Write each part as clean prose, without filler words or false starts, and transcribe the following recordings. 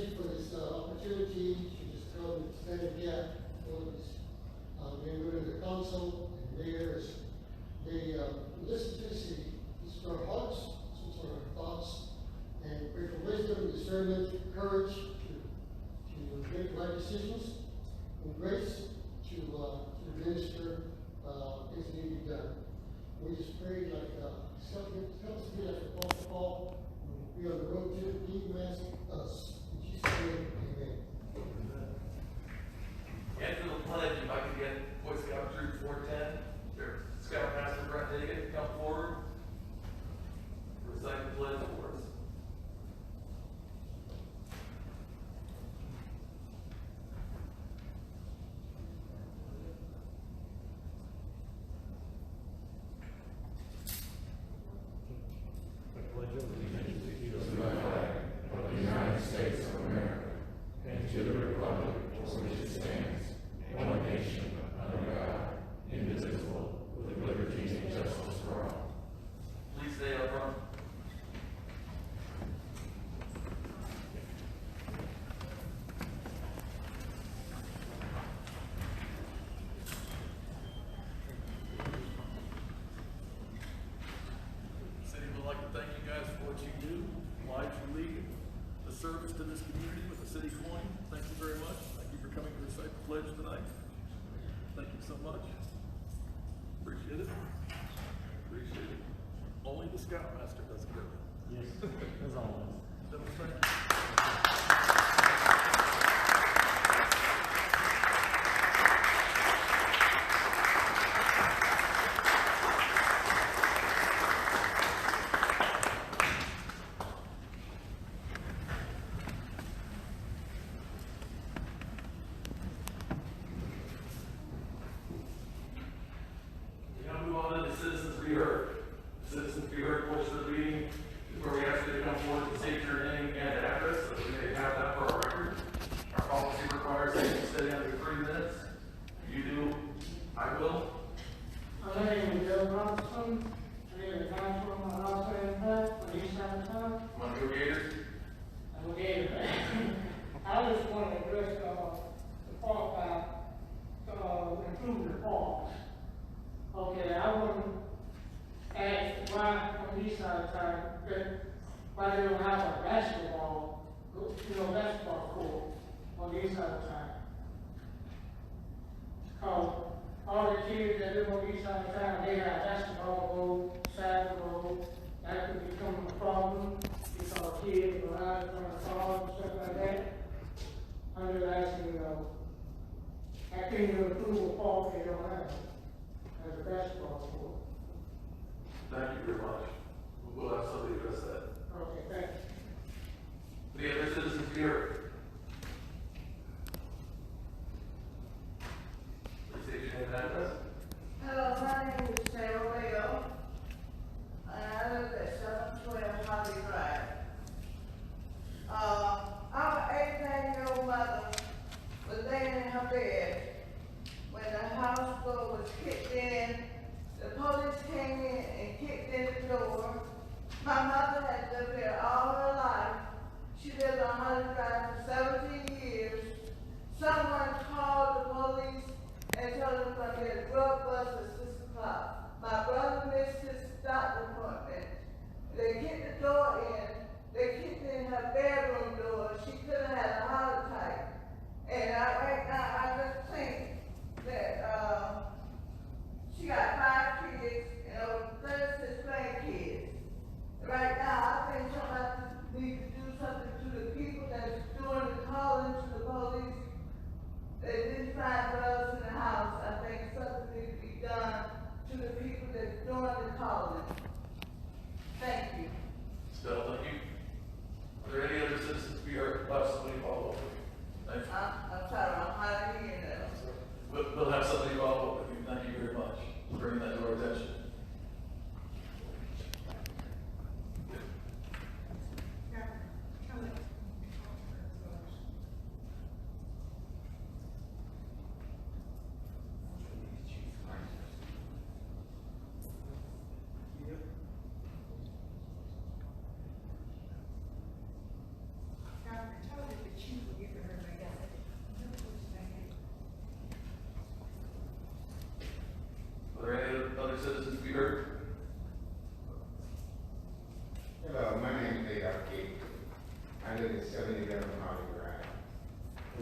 Stacey for this opportunity to just come and stand in the gap for these members of the council and mayors. They listen to the city, listen to our hearts, listen to our thoughts, and pray for wisdom, discernment, courage to make the right decisions, and grace to administer things that need to be done. We just pray like help us be like a Paul, be on the road to IMPEDIMENTS us. In Jesus' name, amen. After the pledge, if I could get Boy Scout Troop 410, their Scout Master Brett Hagan, to come forward, recite the pledge for us. Service to this community with the city coin. Thank you very much. Thank you for coming to recite the pledge tonight. Thank you so much. Appreciate it. Appreciate it. Only the Scoutmaster does it. Yes, as always. Thank you. Citizens be heard. Citizens be heard portion of the meeting is where we ask you to come forward and state your name and address so that we may have that for our record. Our policy requires that you stay under 3 minutes. You do, I will. My name is G.B.R. I live in Council, my house in Perth, on the east side of town. I'm on Go Gators. I'm a gator. I just want to address the park about improving the parks. Okay, I want to ask why on the east side of town why they don't have a basketball court on the east side of town. Because all the kids that live on the east side of town, they have basketball road, side of the road. That could become a problem because kids go out in front of cars and stuff like that. I'm just asking, how can you improve a park they don't have as a basketball court? Thank you very much. We'll have somebody address that. Okay, thanks. The other citizens be heard. Please state your name and address. Hello, my name is Sarah Bell, and I live at 712 Holly Drive. Our 18-year-old mother was laying in her bed when the house door was kicked in. The police came in and kicked in the door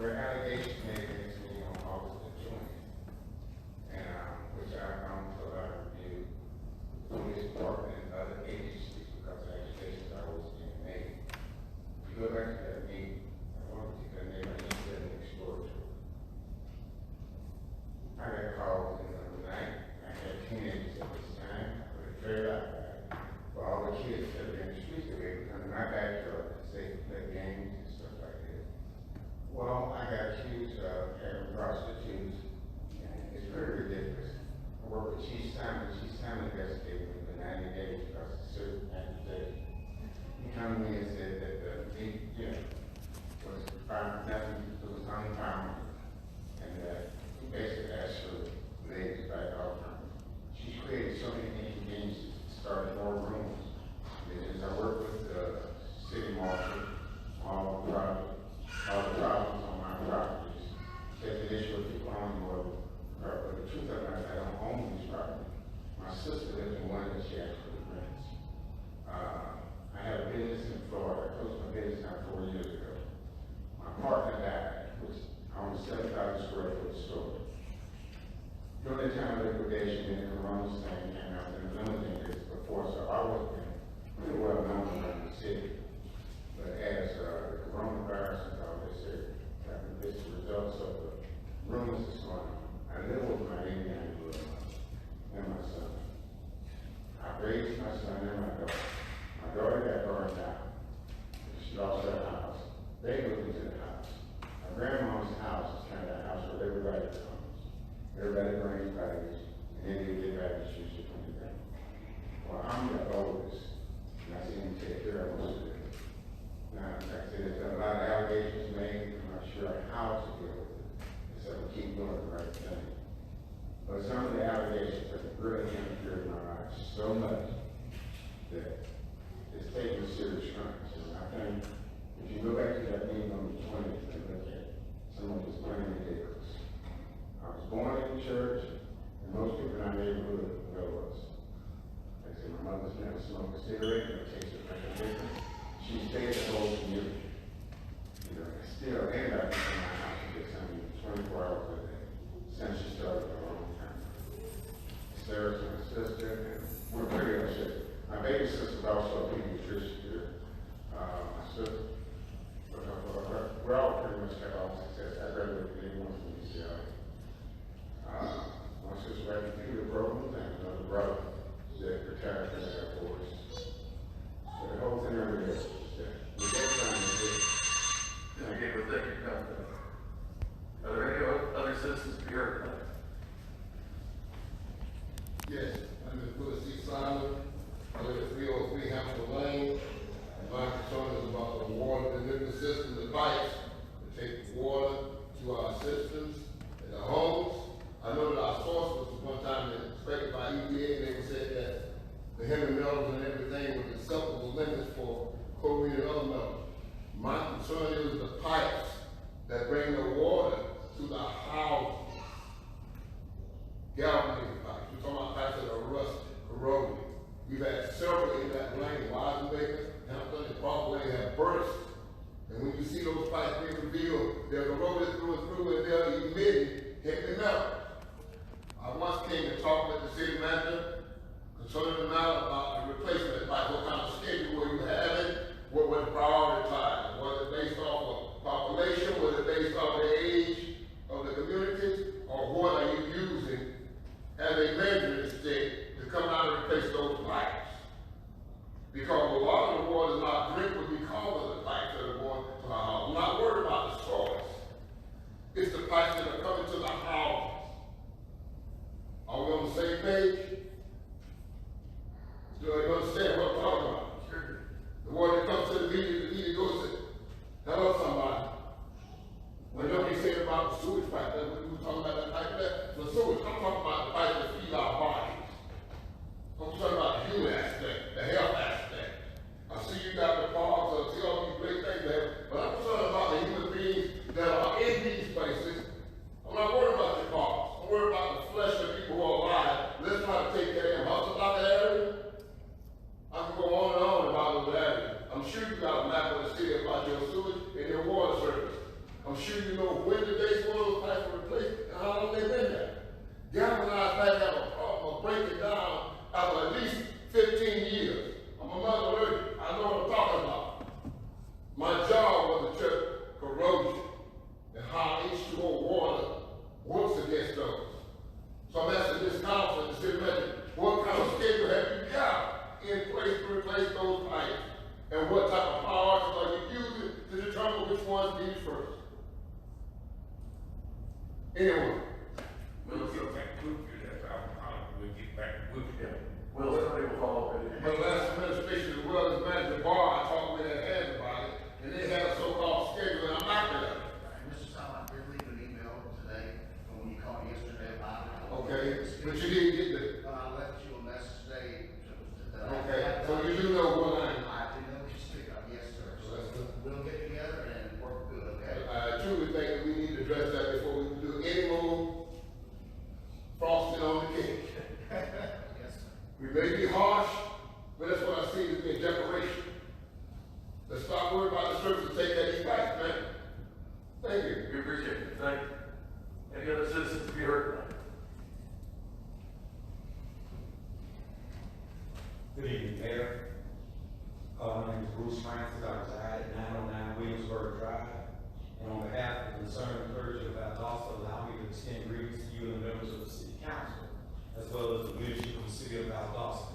were allegations made against me on August the 20th, and which I found to a lot of review, the police department and other agencies because of accusations I was being made. If you go back to that meeting, I want to take that name and instead of exploratory. I got calls in the night. I had teenagers at this time. I put a trailer out there for all the kids that were in the streets that were come to my backyard to say play games and stuff like that. Well, I got accused of having prostitutes, and it's very ridiculous. I work with Chief Simon. Chief Simon investigated me for 90 days because of certain accusations. He came to me and said that the was found nothing, it was unfound, and that he basically asked for ladies back off from. She created so many inconveniences, started more rooms. As I worked with the city marshal, all the problems on my properties, there's an issue with people owning more, but the truth of it is I don't own these properties. My sister lives in one that she actually rents. I have a business in Florida. I closed my business down 4 years ago. My partner died, which I own a 7,000 square foot store. During the time of liquidation, in the Corona's thing came out, and the limousine business before, so I wasn't pretty well known around the city. But as the coronavirus and all this, this is the results of the rumors that's going on. I live with my 89-year-old and my son. I raised my son and my daughter. My daughter got burned down. She lost her house. They moved into the house. My grandma's house is kind of a house where everybody comes. Everybody brings baggage, and then they get baggage usually from the bank. Well, I'm the oldest, and I see him take care of most of it. Now, like I said, there's a lot of allegations made. I'm not sure how to deal with it, so we keep doing the right thing. But some of the allegations have really interfered in my life so much that it's taking serious strength. And I think if you go back to that meeting on the 20th and look at some of this plain ridiculous. I was born in the church, and most people in our neighborhood know us. Like I said, my mother's never smoked a cigarette, never tasted a liquor. She stayed the whole community. You know, and still end up in my house and get something 24 hours a day since she started her own time. Sarah's my sister, and we're pretty upset. My baby sister's also a pediatrician here. My sister, we're all pretty much got all success. I graduated with A1 from UCLA. My sister ran computer programs, and another brother that retired from the Air Force. So the whole thing over there, Okay, well, thank you for coming. Are there any other citizens to be heard tonight? Yes, I'm Mr. C. Simon. I live at 303 Hampton Lane. And my concern is about the water delivery system, the pipes that take water to our systems and the homes. I know that our source was one time inspected by EPA, and they said that the heavy metals and everything was acceptable limits for chlorine and other metals. My concern is the pipes that bring the water to the houses. Galvanized pipes. We're talking about pipes that are rusted, corroded. We've had several in that lane, Weisenbaker, Hampton, and Broadway have burst. And when you see those pipes being revealed, they're corroded through and through, and they're emitting heavy metal. I once came to talk with the city manager concerning the matter about the replacement pipe, what kind of schedule were you having, what was prioritized, was it based off of population, was it based off the age of the communities, or what are you using as a measuring stick to come out and replace those pipes? Because a lot of the water is not drinkable because of the pipes that are going to the house. I'm not worried about the source. It's the pipes that are coming to the house. Are we on the same page? Do you understand what I'm talking about? Sure. The water that comes to the media goes to, hello somebody. When nobody said about the sewage pipe, that we were talking about that pipe there, the sewage, I'm talking about the pipe that feed our bodies. I'm talking about the human aspect, the health aspect. I see you got the parks, I see all these great things there, but I'm concerned about the human beings that are in these places. I'm not worried about the parks. I'm worried about the flesh of people who are alive. Let's try to take care of them. Hustle about the area. I can go on and on about those areas. I'm sure you got a map of the city about your sewage and your water service. I'm I'm sure you know when the dates were those pipes were replaced and how long they've been there. Galvanized pipe have a problem of breaking down after at least 15 years. I'm a metallurgist. I know what I'm talking about. My job was to check corrosion and how H2O water works against those. So I'm asking this council and the city manager, what kind of schedule have you got in place to replace those pipes? And what type of power are you using to determine which ones need first? Anyone? We'll get back with you. Will, somebody will follow up with you. But last administration, as well as Manager G.B.R, I talked with their heads about it, and they had a so-called schedule, and I'm not there. Mr. Tom, I did leave an email today from when you called yesterday about it. Okay, but you didn't get the, I left you a message today. okay, so you do know what I do know what you speak of, yes, sir. So That's good. we'll get together and work good, okay? I truly think that we need to address that before we do any more frosting on the cake. Yes, sir. We may be harsh, but that's what I see as being decoration. Let's stop worrying about the service and take that east back, man. Thank you. We appreciate it. Thank you. Any other citizens to be heard? Good evening, Mayor. My name is Bruce Francis. I reside at 909 Williamsburg Drive. And on behalf of the concerned clergy of Valdosta, allow me to extend greetings to you and the members of the City Council, as well as the leadership of the City of Valdosta.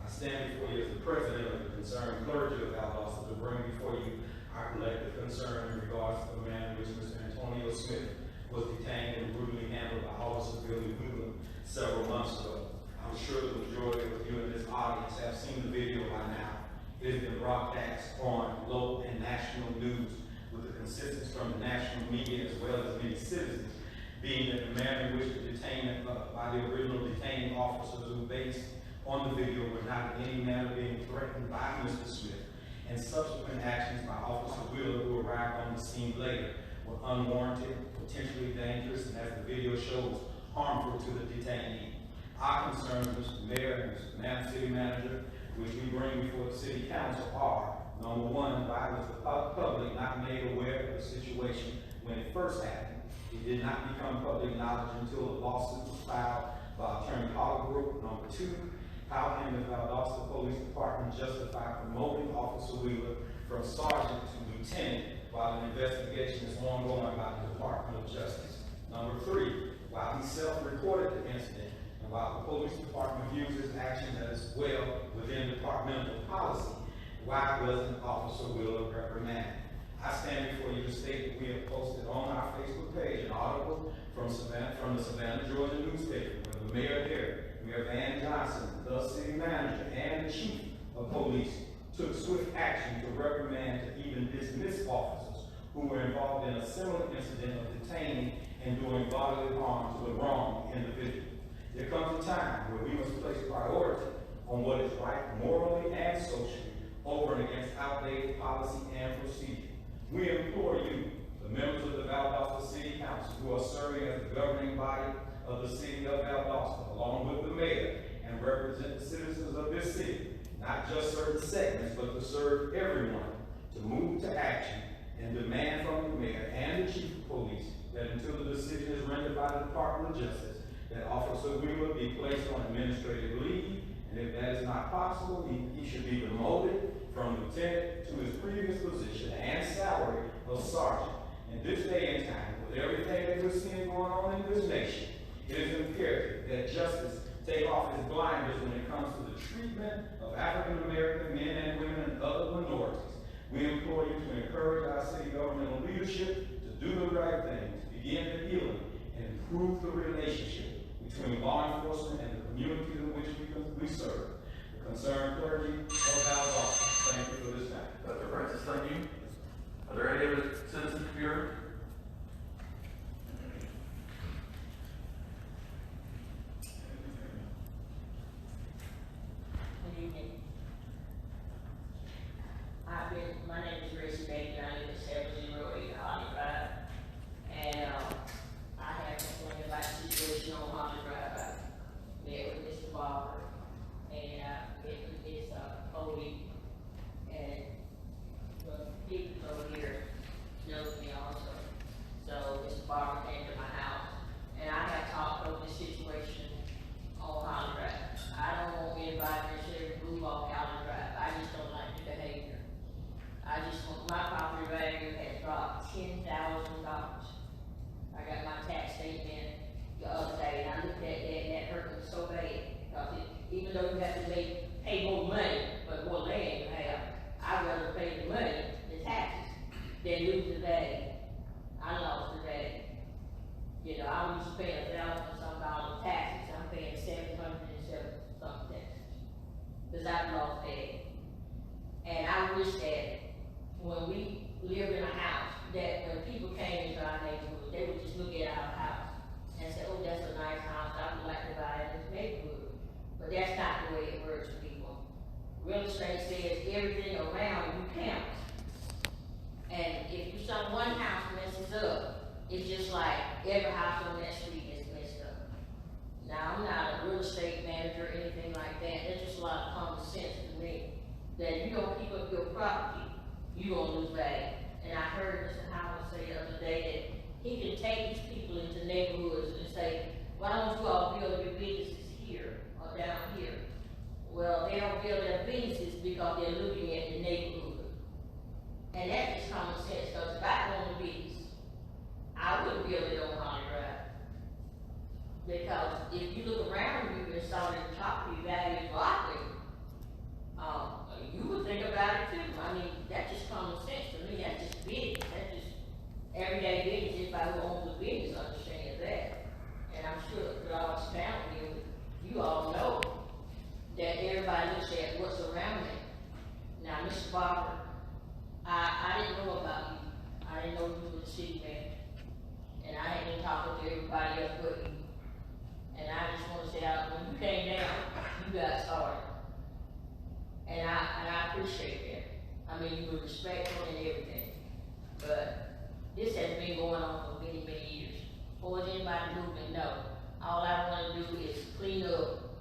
I stand before you as the president of the concerned clergy of Valdosta to bring before you our collective concern in regards to the manner in which Mr. Antonio Smith was detained and brutally handled by Officer Billy Wheeler several months ago. I'm sure the majority of you in this audience have seen the video by now. It has been broadcast on local and national news with the consensus from the national media as well as many citizens, being that the manner in which the detainment by the original detaining officers who based on the video were not in any manner being threatened by Mr. Smith, and subsequent actions by Officer Wheeler, who arrived on the scene later, were unwarranted, potentially dangerous, and as the video shows, harmful to the detainee. Our concerns, Mr. Mayor and Mr. City Manager, which we bring before the City Council are, number one, why was the public not made aware of the situation when it first happened? It did not become public knowledge until a lawsuit was filed by Attorney Holbrook. Number two, how can the Valdosta Police Department justify promoting Officer Wheeler from sergeant to lieutenant while an investigation is ongoing by the Department of Justice? Number three, while he self-reported the incident, and while the police department views his actions as well within departmental policy, why wasn't Officer Wheeler reprimanded? I stand before you to state that we have posted on our Facebook page an article from the Savannah, Georgia newspaper, where the mayor there, Mayor Van Johnson, the city manager, and the chief of police took swift action to reprimand to even dismiss officers who were involved in a similar incident of detaining and doing bodily harm to the wrong individual. There comes a time where we must place priority on what is right morally and socially over and against outdated policy and procedure. We implore you, the members of the Valdosta City Council, who are serving as the governing body of the city of Valdosta, along with the mayor, and represent the citizens of this city, not just certain segments, but to serve everyone, to move to action and demand from the mayor and the chief of police that until the decision is rendered by the Department of Justice, that Officer Wheeler be placed on administrative leave, and if that is not possible, he should be demoted from lieutenant to his previous position and salary of sergeant. In this day and time, with everything that we're seeing going on in this nation, it is imperative that justice take off its blinders when it comes to the treatment of African American men and women and other minorities. We implore you to encourage our city governmental leadership to do the right thing, to begin the healing and improve the relationship between law enforcement and the communities in which we serve. The concerned clergy of Valdosta, thank you for this time. Dr. Francis, thank you. Are there any other citizens to be heard? Good evening. My name is Gracie Baker. I live at 708 Holly Drive. And $10,000. I got my tax statement the other day, and I looked at that, and that hurt me so bad, because even though you have to pay more money, but more land you have, I'd rather pay the money, the taxes, than lose the value. I lost the value. You know, I used to pay $1,000 and some dollars taxes, I'm paying $707 some taxes, because I've lost that. And I wish that when we lived in a house, that when people came into our neighborhood, they would just look at our house and say, oh, that's a nice house, I would like to buy in this neighborhood. But that's not the way it works for people. Real estate says everything around you counts. And if you saw one house messes up, it's just like every house on that street is messed up. Now, I'm not a real estate manager or anything like that. There's just a lot of common sense to me that you don't keep up your property, you're gonna lose value. And I heard Mr. Howard say the other day that he can take these people into neighborhoods and say, why don't you all build your businesses here or down here? Well, they don't build their businesses because they're looking at the neighborhood. And that's just common sense, because if I owned a business, I wouldn't build it on Holly Drive. Because if you look around you and saw that the property value is likely, you would think about it too. I mean, that's just common sense to me. That's just business. That's just everyday business. If I who owns a business understands that. And I'm sure that all this town here, you all know that everybody looks at what's around me. Now, Mr. Barber, I didn't know about you. I didn't know you were the city manager. And I ain't been talking to everybody else but you. And I just want to say, when you came down, you got started. And I appreciate that. I mean, you were respectful and everything. But this has been going on for many, many years. For anybody moving, no. All I want to do is clean up,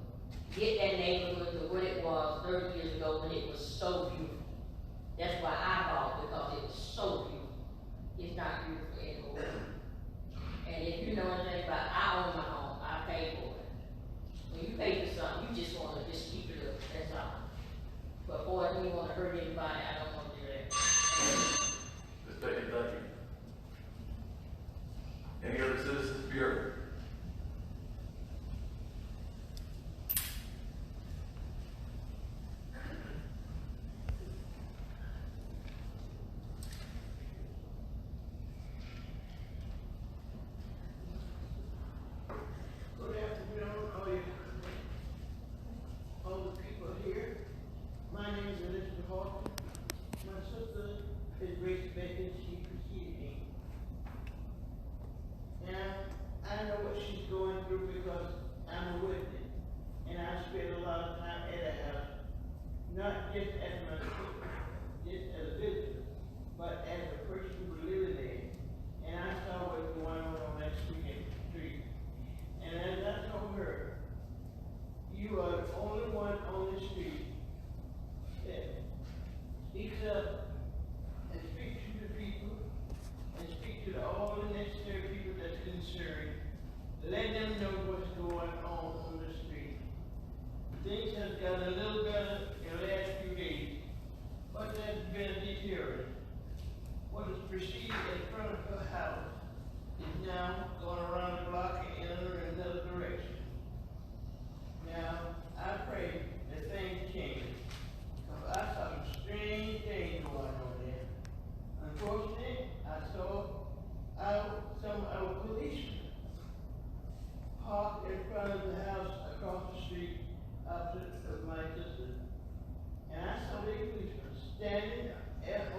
get that neighborhood to what it was 30 years ago when it was so beautiful. That's why I bought it, because it was so beautiful. It's not beautiful anymore. And if you know anything about, I own my home, I pay for it. When you pay for something, you just want to just keep it up, that's all. But boy, if you want to hurt anybody, I don't want to do that. Ms. Becky, thank you. Any other citizens be heard? Good afternoon, all the people here. My name is Elizabeth Horton. My sister is Grace Beckett. She preceded me. And I know what she's going through because I'm a witness. And I spend a lot of time at her house, not just as my sister, just as a visitor, but as a person who was living there. And I saw what was going on that street. And as I told her, you are the only one on the street that speaks up and speaks to the people and speaks to all the necessary people that's concerned. Let them know what's going on the street. Things have gotten a little better in the last few days, but there's been a deterioration. What is perceived in front of her house is now going around the block and in another direction. Now, I pray that things change. Because I saw some strange things going on there. Unfortunately, I saw some of our policemen parked in front of the house across the street opposite of my sister. And I saw the policemen standing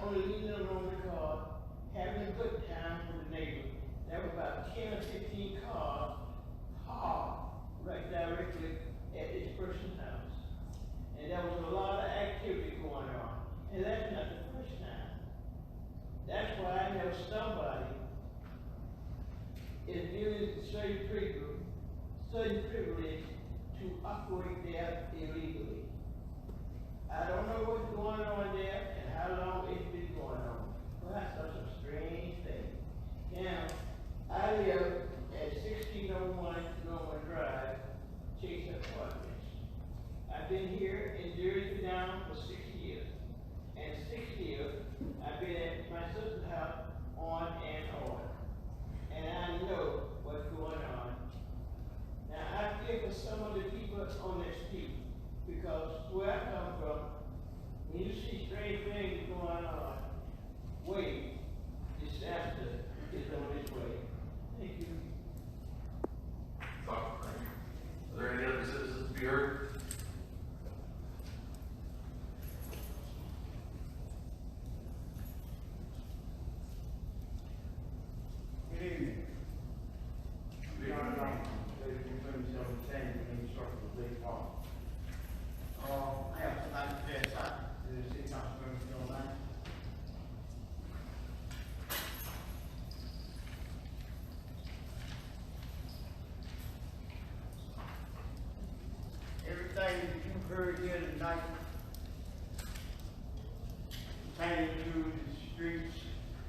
on the leaning along the car, having a good time with the neighbors. There were about 10 or 15 cars parked right directly at this person's house. And there was a lot of activity going on. And that's not the first time. That's why I know somebody is giving certain privilege to operate there illegally. I don't know what's going on there and how long it's been going on. But I saw some strange things. Now, I live at 1601 Norman Drive, Chase Apartments. I've been here in Jersey now for 6 years. And 6 years, I've been at my sister's house on heard here tonight pertaining to the streets,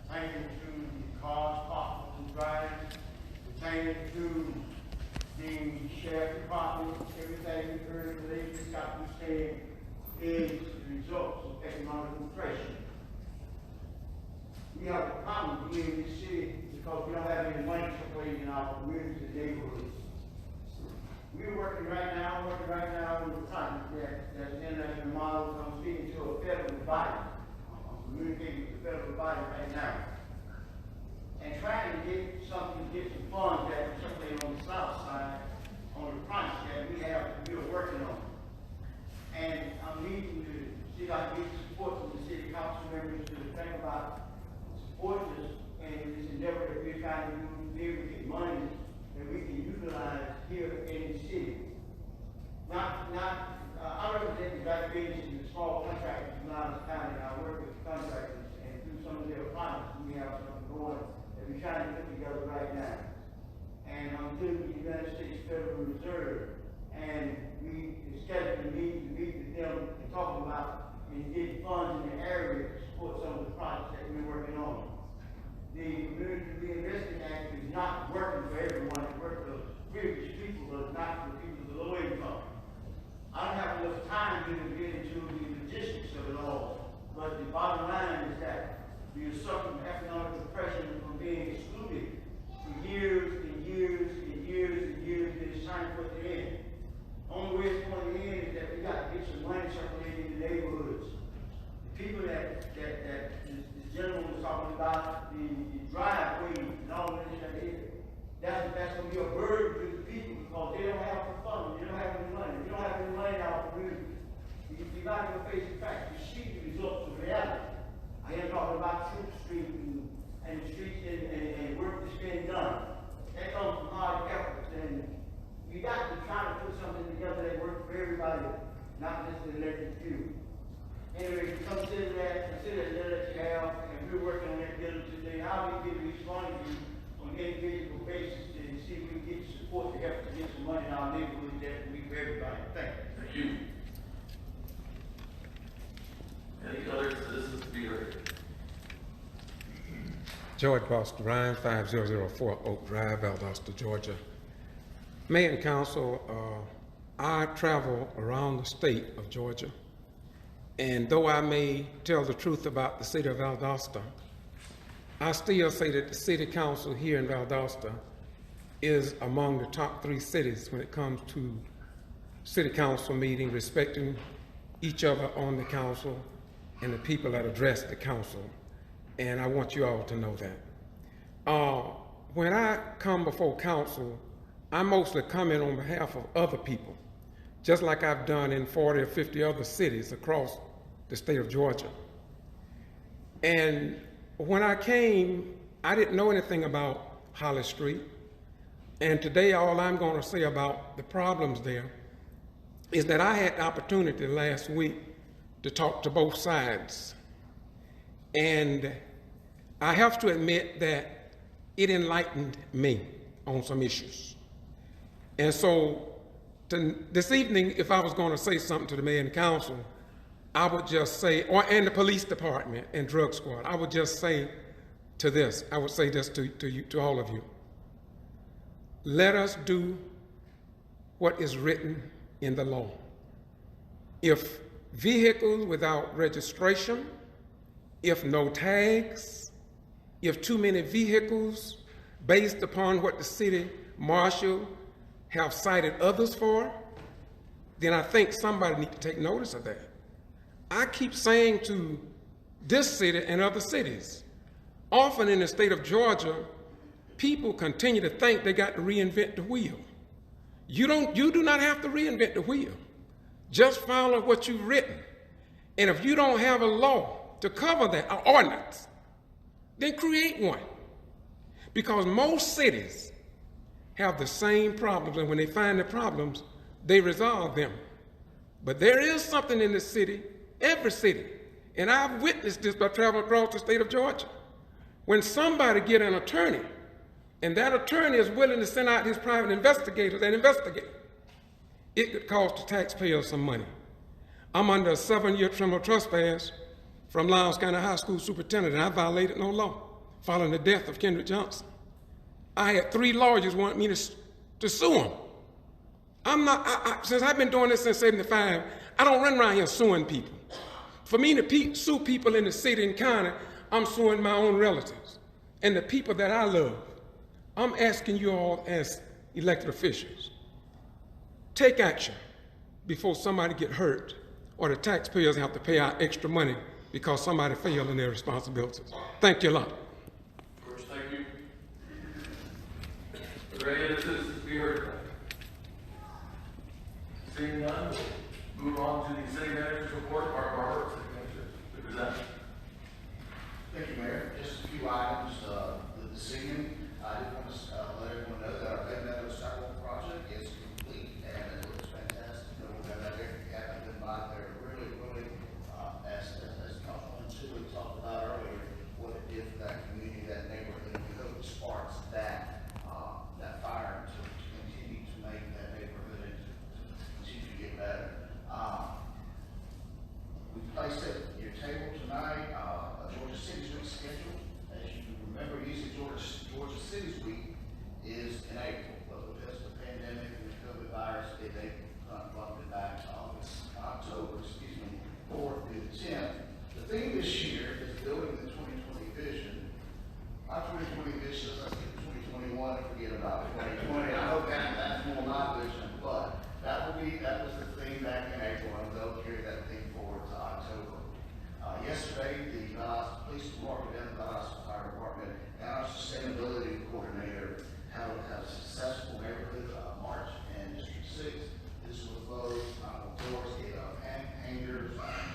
pertaining to the cars parked and driving, pertaining to the sheriff department, everything we heard today, we got to say is the results of economic repression. We have a problem here in this city because we don't have any money circulating in our communities and neighborhoods. I'm working right now on the project that's international models. I'm speaking to a federal body. I'm communicating with the federal body right now. And trying to get some funds that are circulating on the south side on the project that we are working on. And I'm needing to see if I can get support from the city council members to think about supporting us in this endeavor that we're trying to do, be able to get money that we can utilize here in the city. I represent the black business and the small contractors in Valdosta County, and I work with contractors, and through some of their projects, we have something going that we're trying to put together right now. And I'm through the United States Federal Reserve, and we scheduled a meeting to meet with them and talk about and get funds in the area to support some of the projects that we're working on. The Community Reinvestment Act is not working for everyone. It works for privileged people, but not for people with low income. I don't have enough time to get into the logistics of it all, but the bottom line is that we are suffering economic repression from being excluded for years and years and years and years, and it's time to put it in. Only way it's going to end is that we got to get some money circulating in the neighborhoods. The people that this gentleman was talking about, the driveways and all of this right here, that's going to be a burden to the people because they don't have the funds, they don't have any money. We don't have any money in our community. You got to face the fact, you see the results of reality. I am talking about Troop Street and the streets and work that's being done. That comes from hard efforts, and we got to try to put something together that works for everybody, not just the elected few. Anyway, consider that letter that you have, and we're working on that diligently. How we can respond to you on an individual basis and see if we can get support to help to get some money in our neighborhood that we for everybody. Thank you. Thank you. Any other citizens to be heard? George Boston Ryan, 5004 Oak Drive, Valdosta, Georgia. Mayor and Council, I travel around the state of Georgia, and though I may tell the truth about the city of Valdosta, I still say that the city council here in Valdosta is among the top 3 cities when it comes to city council meeting, respecting each other on the council and the people that address the council. And I want you all to know that. When I come before council, I mostly come in on behalf of other people, just like I've done in 40 or 50 other cities across the state of Georgia. And when I came, I didn't know anything about Holly Street. And today, all I'm going to say about the problems there is that I had the opportunity last week to talk to both sides. And I have to admit that it enlightened me on some issues. And so this evening, if I was going to say something to the mayor and council, I would just say, and the police department and drug squad, I would just say to this, I would say this to you, to all of you. Let us do what is written in the law. If vehicles without registration, if no tags, if too many vehicles based upon what the city marshal have cited others for, then I think somebody needs to take notice of that. I keep saying to this city and other cities, often in the state of Georgia, people continue to think they got to reinvent the wheel. You do not have to reinvent the wheel. Just follow what you've written. And if you don't have a law to cover that, an ordinance, then create one. Because most cities have the same problems, and when they find the problems, they resolve them. But there is something in this city, every city, and I've witnessed this by traveling across the state of Georgia. When somebody get an attorney, and that attorney is willing to send out his private investigators and investigate, it could cost the taxpayers some money. I'm under a 7-year criminal trespass from Lyons County High School superintendent, and I violated no law following the death of Kendrick Johnson. I had 3 lawyers want me to sue him. Since I've been doing this since 75, I don't run around here suing people. For me to sue people in the city and county, I'm suing my own relatives and the people that I love. I'm asking you all as elected officials, take action before somebody get hurt or the taxpayers have to pay out extra money because somebody failed in their responsibilities. Thank you a lot. Of course, thank you. Are there any other citizens to be heard tonight? Seeing none, we'll move on to the city manager's report. Mark Barber, city manager, to present. Thank you, Mayor. Just a few items this evening. I did want to let everyone know that our Bed Meadow sidewalk project is complete and it looks fantastic. No one that haven't been by there. Really, as Councilman Chile talked about earlier, what it did for that community, that neighborhood. We hope it sparks that fire to continue to make that neighborhood and to continue to get better. We placed at your table tonight a Georgia City's Week schedule. As you remember, usually Georgia City's Week is in April, but because of the pandemic and the COVID virus, they bumped it back to October, 4th through the 10th. The theme this year is building the 2020 vision. Our 2020 vision, let's get 2021 and forget about 2020. I hope that's more my vision, but that was the theme back in April, and they'll carry that theme forward to October. Yesterday, the police department and the fire department and our sustainability coordinator held a successful neighborhood march in District 6. This was both doors, hangers, and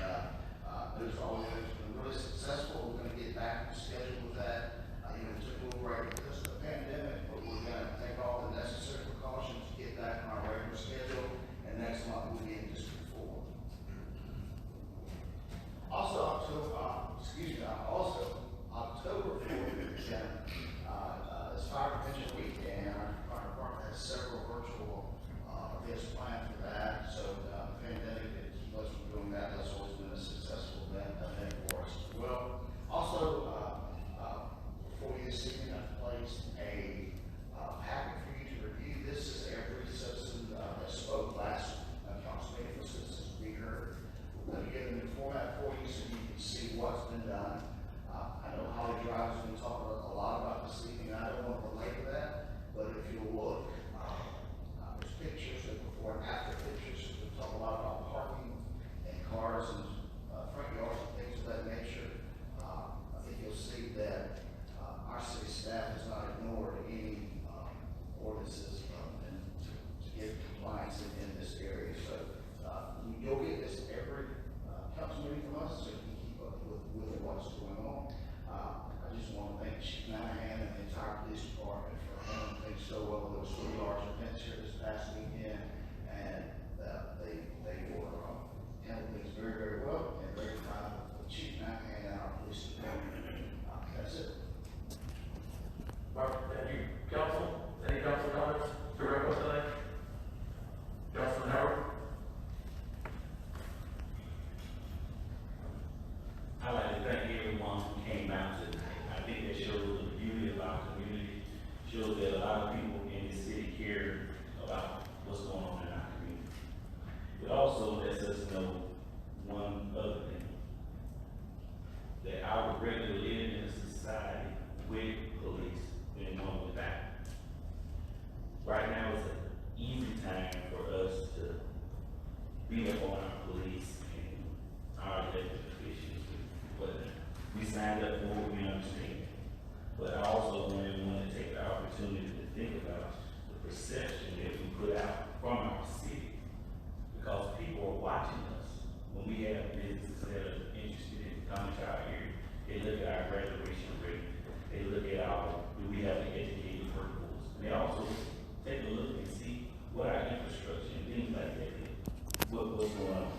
there's been really successful. We're going to get back to schedule with that. We took a little break because of the pandemic, but we're going to take all the necessary precautions to get back on our regular schedule, and next month we'll be in District 4. Also, October 4th is Fire Prevention Week, and our fire department has several virtual events planned for that. So the pandemic did keep us from doing that. That's always been a successful event for us as well. Also, before you this evening, I've placed a packet for you to review. This is every citizen that spoke last council meeting for citizens to be heard. We're going to get a new format for you so you can see what's been done. I know Holly Drive has been talking a lot about this evening. I don't want to relate to that, but if you look, there's pictures and before and after pictures. We talk a lot about parking and cars and front yards and things of that nature. I think you'll see that our city staff has not ignored any ordinances and to get compliance in this area. So you'll get this every council meeting from us, so you can keep up with what's going on. I just want to thank Chief Nanahan and the entire police department for handling things so well. There was 3 large events here this past weekend, and they were handling things very, very well, and very proud of Chief Nanahan and our police department. That's it. Mark, thank you. Council, any council comments to wrap up tonight? Councilman Howard? I'd like to thank everyone who came out tonight. I think that shows the beauty of our community, shows that a lot of people in the city care about what's going on in our community. It also lets us know one other thing, that our regular living in a society with police and one without. Right now is an easy time for us to beat up on our police and our elected officials. But we signed up for what we understand. But I also want everyone to take the opportunity to think about the perception that we put out from our city. Because people are watching us. When we have businesses that are interested in coming to our area, they look at our graduation rate. They look at do we have an educated workforce? And they also take a look and see what our infrastructure and things like that is. What's going on.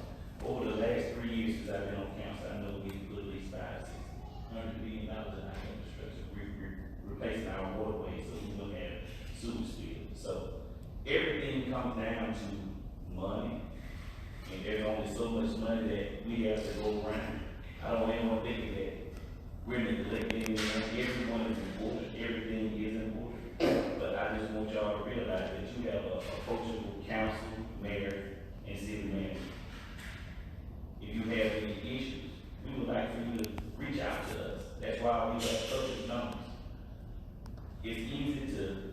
Over the last 3 years since I've been on council, I know we put at least $500 million in our infrastructure. We're replacing our waterways, so we don't have sewage fields. So everything comes down to money And there's only so much money that we have to go around. I don't want anyone thinking that we're neglecting anyone. Everyone is important, everything is important. But I just want y'all to realize that you have a approachable council, mayor, and city manager. If you have any issues, we would like for you to reach out to us. That's why we have public numbers. It's easy to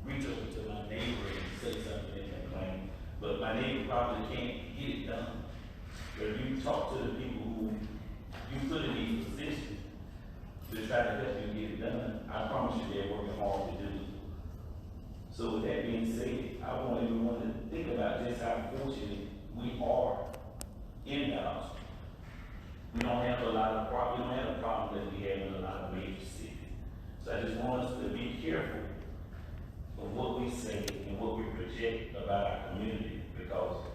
reach over to my neighbor and say something and complain, but my neighbor probably can't get it done. But if you talk to the people who you put in these positions to try to help you get it done, I promise you they're working hard to do it. So with that being said, I want everyone to think about just how fortunate we are in Valdosta. We don't have a lot of we don't have a problem that we have in a lot of major cities. So I just want us to be careful of what we say and what we project about our community, because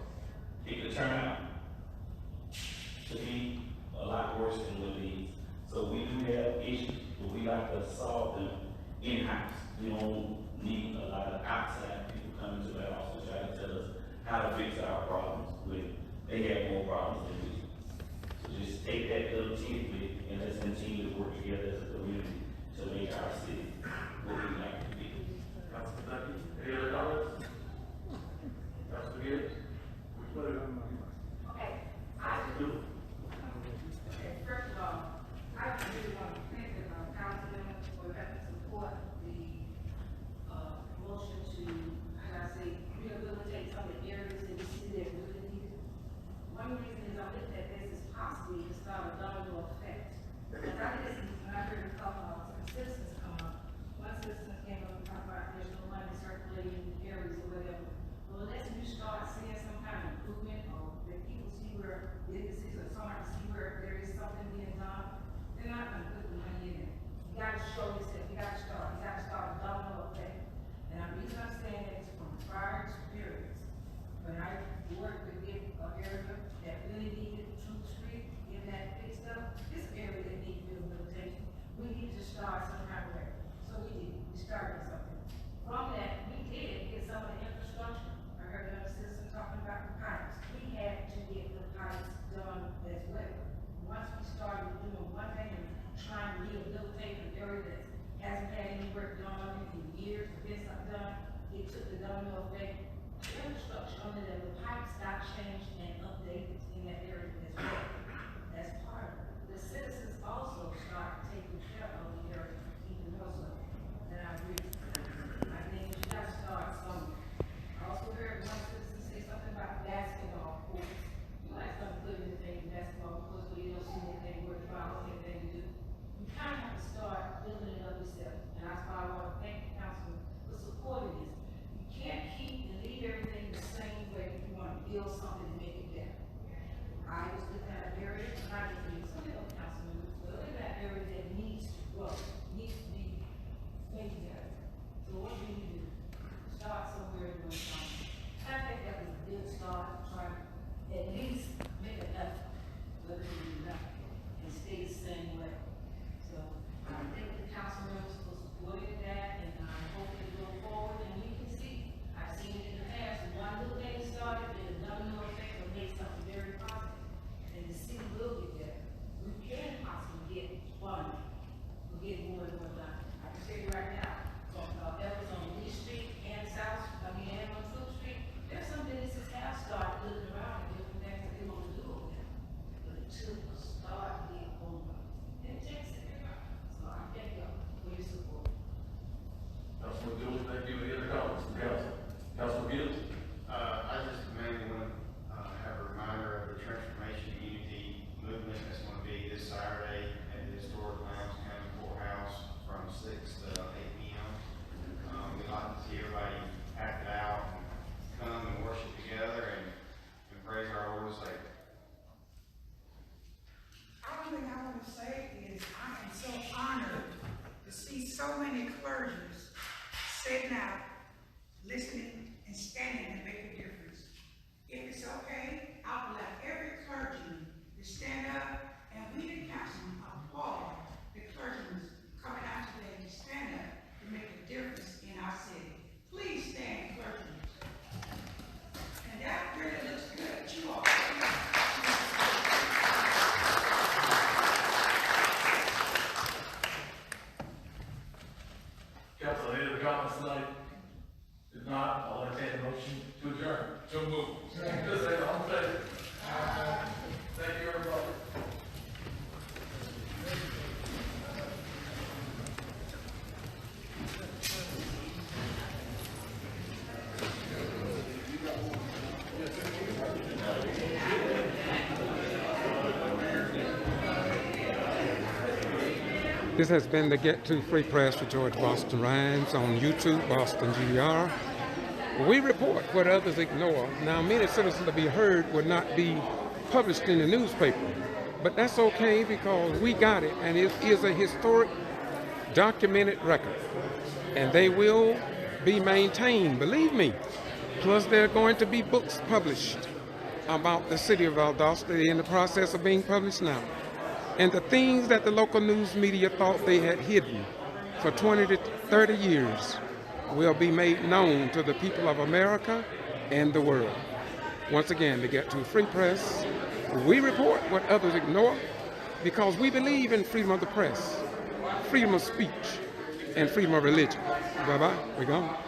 it could turn out to be a lot worse than what it is. So we do have issues, but we like to solve them in-house. We don't need a lot of outside people coming to our house to try to tell us how to fix our problems when they have more problems than we do. So just take that little tidbit and let's continue to work together as a community to make our city what we like to be. Councilman Duffy, any other comments? Councilman Gibbs? Okay, first of all, I really want to thank the councilman for having support the motion to, how I say, rehabilitate some of the areas in the city that really need it. One reason is I looked at this as possibly to start a domino effect. Because I listened, when I heard a couple of citizens come up, one citizen came up and talked about there's no money circulating in areas or whatever. Well, unless you start seeing some kind of improvement or that people see where businesses or somebody see where there is something being done, they're not gonna put the money in it. You gotta show yourself, you gotta start a domino effect. And the reason I'm saying that is from prior experience. When I worked with an area that really needed Truth Street, getting that fixed up, this area that needs rehabilitation, we need to start some kind of way. So we did, we started something. From that, we did get some of the infrastructure. I heard another citizen talking about the pipes. We had to get the pipes done as well. Once we started doing one thing and trying to rehabilitate an area that hasn't had any work done in years, or been something done, it took the domino effect. The infrastructure under there, the pipes got changed and updated in that area as well. That's part of it. The citizens also started taking care of the area even more so. And I agree. I think you gotta start somewhere. I also heard one citizen say something about basketball courts. You like to put anything in basketball courts where you don't see anything worthwhile, anything to do. You kind of have to start building it up yourself. And that's why I want to thank the council for supporting this. You can't keep and leave everything the same way if you want to build something to make it better. I was looking at an area, and I just need some help, councilman, but look at that area that needs to grow, needs to be made better. So what do you do? Start somewhere and doing something. I think that was a good start, try to at least make an effort, whether you do nothing, and stay the same way. So I thank the council members for supporting that, and I hope they go forward, and we can see. I've seen it in the past, when one little thing started, then a domino effect will make something very positive, and the city will get better. We can possibly get funding, we'll get more and more done. I can tell you right now, from efforts on Lee Street and and on Truth Street, there's some businesses have started looking around at different things that they want to do over there. But it took a start being over. And it takes it. So I thank y'all for your support. Councilman Julie, thank you. Any other comments from council? Councilman Gibbs? I just mainly want to have a reminder of the Transformation Unity movement that's going to be this Saturday at the Historic Lounge County Courthouse from 6 to 8 p.m. We'd like to see everybody act it out and come and worship together and praise our Lord and Savior. All thing I want to say is I am so honored to see so many clergies sitting out, listening, and standing to make a difference. If it's okay, I would like every clergyman to stand up, and we the council applaud the clergymen coming out today to stand up to make a difference in our city. Please stand, clergymen. And that really looks good. comments tonight? If not, I'll entertain a motion to adjourn. So move. Just say all in favor. Thank you, everybody. This has been the Get To Free Press with George Boston Rhymes on YouTube, Boston G.B.R. We report what others ignore. Now, many citizens to be heard would not be published in the newspaper, but that's okay because we got it, and it is a historic, documented record, and they will be maintained, believe me. Plus, there are going to be books published about the city of Valdosta. They're in the process of being published now. And the things that the local news media thought they had hidden for 20 to 30 years will be made known to the people of America and the world. Once again, to Get To Free Press, we report what others ignore because we believe in freedom of the press, freedom of speech, and freedom of religion. Bye-bye. We're gone.